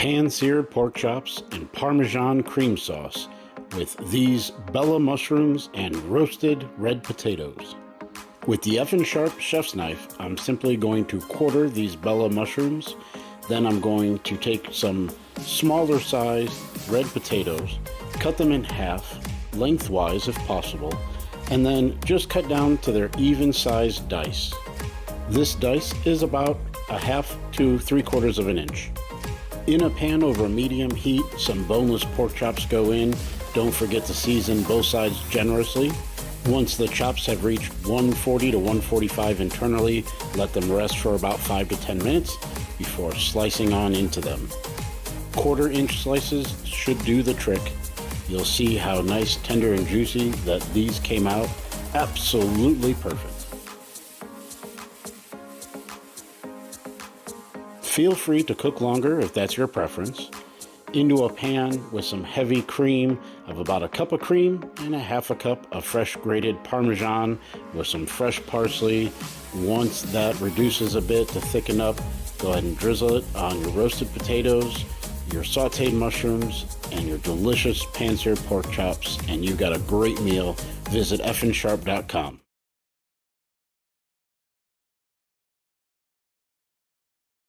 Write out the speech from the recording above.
pan-seared pork chops and Parmesan cream sauce with these Bella mushrooms and roasted red potatoes. With the F and Sharp chef's knife, I'm simply going to quarter these Bella mushrooms. Then I'm going to take some smaller sized red potatoes, cut them in half, lengthwise if possible, and then just cut down to their even sized dice. This dice is about a half to 3/4 of an inch. In a pan over medium heat, some boneless pork chops go in. Don't forget to season both sides generously. Once the chops have reached 140 to 145 internally, let them rest for about 5 to 10 minutes before slicing on into them. 1/4-inch slices should do the trick. You'll see how nice, tender, and juicy that these came out. Absolutely perfect. Feel free to cook longer if that's your preference. Into a pan with some heavy cream of about a cup of cream and a half a cup of fresh grated Parmesan with some fresh parsley. Once that reduces a bit to thicken up, go ahead and drizzle it on your roasted potatoes, your sauteed mushrooms, and your delicious pan-seared pork chops, and you've got a great meal. Visit fnsharp.com.